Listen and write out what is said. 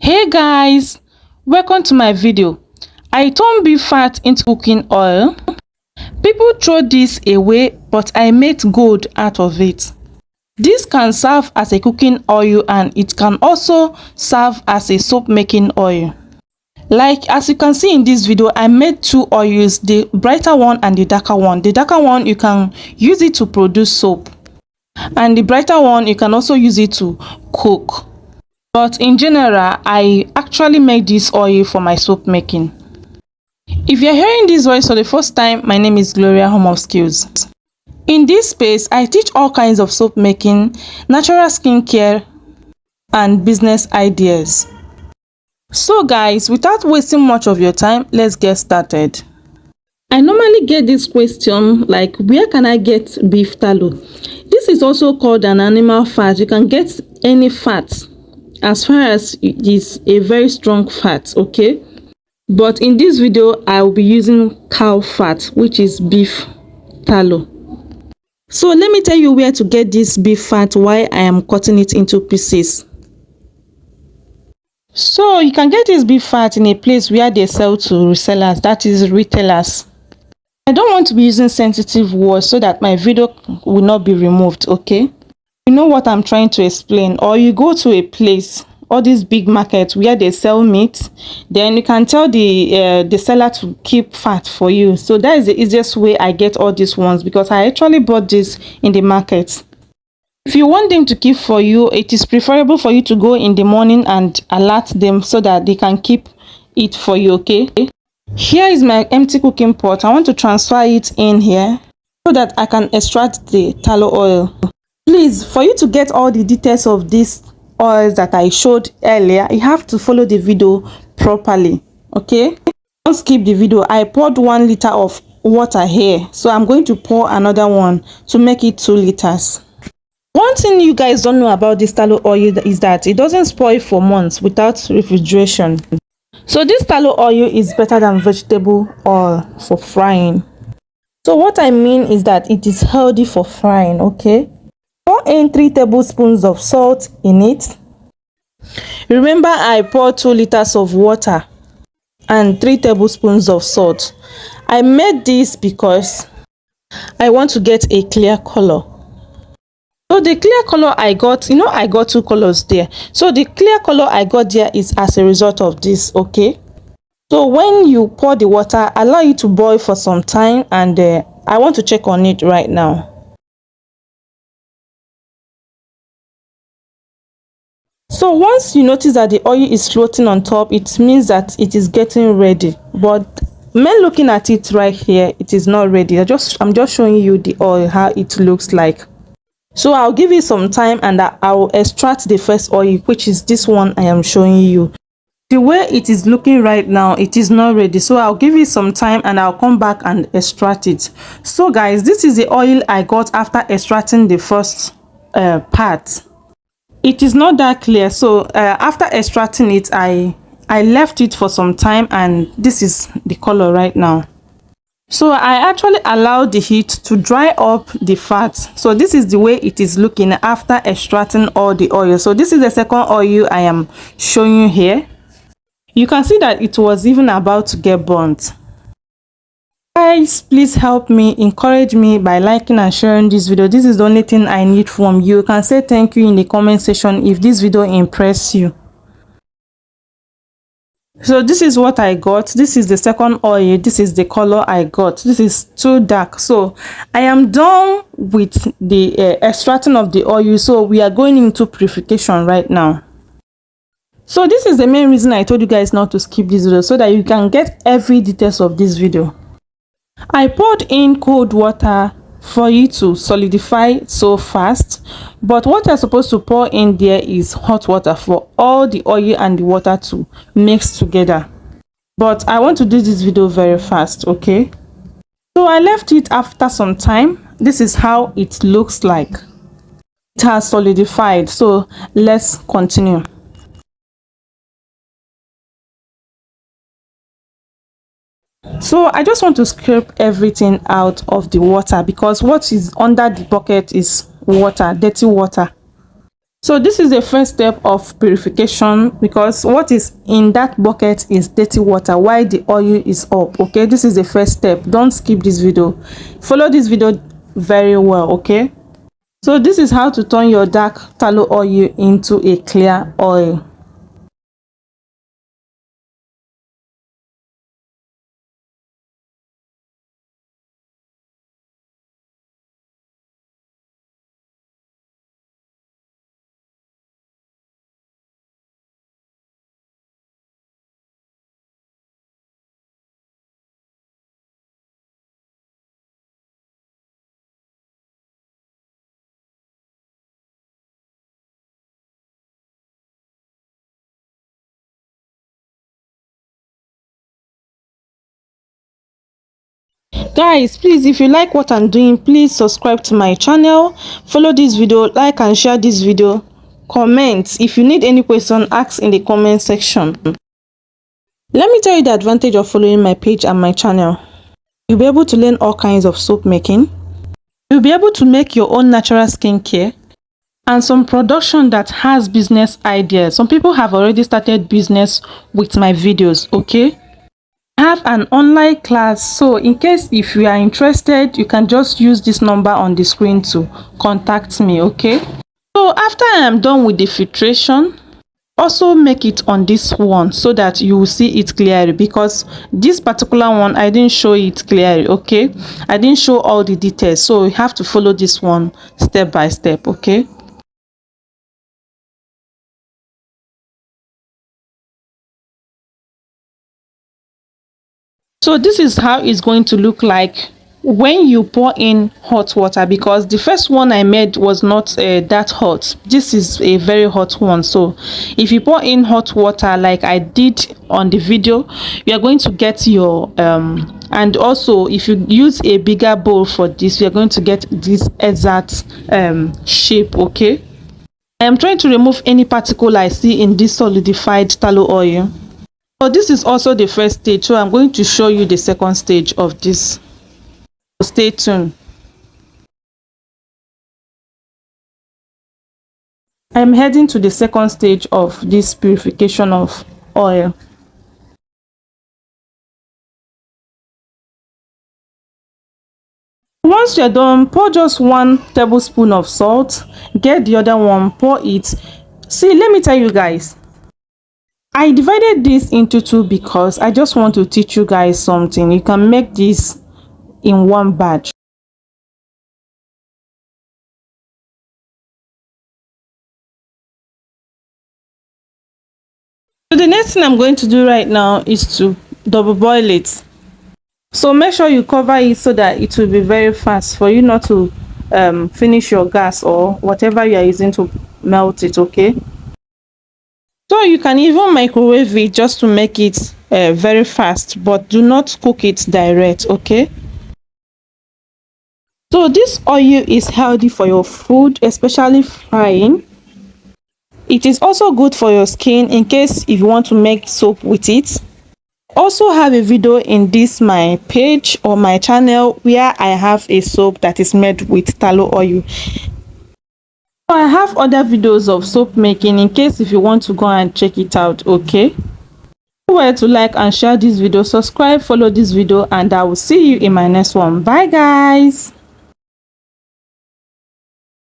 Hey guys, welcome to my video. I turn beef fat into cooking oil. People throw this away, but I made gold out of it. This can serve as a cooking oil and it can also serve as a soap making oil. Like as you can see in this video, I made two oils, the brighter one and the darker one. The darker one you can use it to produce soap, and the brighter one you can also use it to cook. But in general, I actually make this oil for my soap making. If you're hearing this voice for the first time, my name is Gloria, Home of Skills. In this space, I teach all kinds of soap making, natural skincare, and business ideas. So guys, without wasting much of your time, let's get started. I normally get this question like, where can I get beef tallow? This is also called an animal fat. You can get any fat as far as it is a very strong fat, okay? But in this video, I will be using cow fat, which is beef tallow. So let me tell you where to get this beef fat while I am cutting it into pieces. So you can get this beef fat in a place where they sell to resellers, that is retailers. I don't want to be using sensitive words so that my video will not be removed, okay? You know what I'm trying to explain. Or you go to a place, all these big markets where they sell meat, then you can tell the seller to keep fat for you. So that is the easiest way I get all these ones, because I actually bought this in the market. If you want them to keep for you, it is preferable for you to go in the morning and alert them so that they can keep it for you, okay? Here is my empty cooking pot. I want to transfer it in here so that I can extract the tallow oil. Please, for you to get all the details of these oils that I showed earlier, you have to follow the video properly, okay? Don't skip the video. I poured 1 liter of water here, so I'm going to pour another one to make it 2 liters. One thing you guys don't know about this tallow oil is that it doesn't spoil for months without refrigeration. So this tallow oil is better than vegetable oil for frying. So what I mean is that it is healthy for frying, okay? Pour in 3 tablespoons of salt in it. Remember, I poured 2 liters of water and 3 tablespoons of salt. I made this because I want to get a clear color. So the clear color I got, I got 2 colors there. So the clear color I got there is as a result of this, okay? So when you pour the water, allow it to boil for some time, and I want to check on it right now. So once you notice that the oil is floating on top, it means that it is getting ready. But when looking at it right here, it is not ready. I'm just showing you the oil, how it looks like. So I'll give it some time and I will extract the first oil, which is this one I am showing you. The way it is looking right now, it is not ready. So I'll give it some time and I'll come back and extract it. So guys, this is the oil I got after extracting the first part. It is not that clear, so after extracting it, I left it for some time, and this is the color right now. So I actually allowed the heat to dry up the fat. So this is the way it is looking after extracting all the oil. So this is the second oil I am showing you here. You can see that it was even about to get burnt. Guys, please help me, encourage me by liking and sharing this video. This is the only thing I need from you. You can say thank you in the comment section if this video impressed you. So this is what I got. This is the second oil. This is the color I got. This is too dark. So I am done with the extracting of the oil. So we are going into purification right now. So this is the main reason I told you guys not to skip this video, so that you can get every details of this video. I poured in cold water for you to solidify so fast, but what you're supposed to pour in there is hot water for all the oil and the water to mix together. But I want to do this video very fast, okay? So I left it after some time. This is how it looks like. It has solidified. So let's continue. So I just want to scrape everything out of the water, because what is under the bucket is water, dirty water. So this is the first step of purification, because what is in that bucket is dirty water while the oil is up. Okay, this is the first step. Don't skip this video, follow this video very well. Okay, so this is how to turn your dark tallow oil into a clear oil. Guys, please, if you like what I'm doing, please subscribe to my channel, follow this video, like and share this video, comment. If you need any question, ask in the comment section. Let me tell you the advantage of following my page and my channel. You'll be able to learn all kinds of soap making. You'll be able to make your own natural skincare and some production that has business ideas. Some people have already started business with my videos. Okay, I have an online class, so in case if you are interested, you can just use this number on the screen to contact me. Okay, so after I am done with the filtration, also make it on this one so that you will see it clearly, because this particular one I didn't show it clearly. Okay, I didn't show all the details, so you have to follow this one step by step. Okay, so this is how it's going to look like when you pour in hot water, because the first one I made was not that hot. This is a very hot one. So if you pour in hot water like I did on the video, you are going to get your and also if you use a bigger bowl for this, you are going to get this exact shape. Okay, I am trying to remove any particle I see in this solidified tallow oil. So this is also the first stage, so I'm going to show you the second stage of this. Stay tuned. I'm heading to the second stage of this purification of oil. Once you're done, pour just 1 tablespoon of salt, get the other one, pour it. See, let me tell you guys, I divided this into 2 because I just want to teach you guys something. You can make this in one batch. So the next thing I'm going to do right now is to double boil it. So make sure you cover it so that it will be very fast for you not to finish your gas or whatever you are using to melt it. Okay, so you can even microwave it just to make it very fast, but do not cook it direct. Okay, so this oil is healthy for your food, especially frying. It is also good for your skin in case if you want to make soap with it. Also have a video in this my page or my channel where I have a soap that is made with tallow oil. So I have other videos of soap making in case if you want to go and check it out. Okay, remember to like and share this video, subscribe, follow this video, and I will see you in my next one. Bye guys.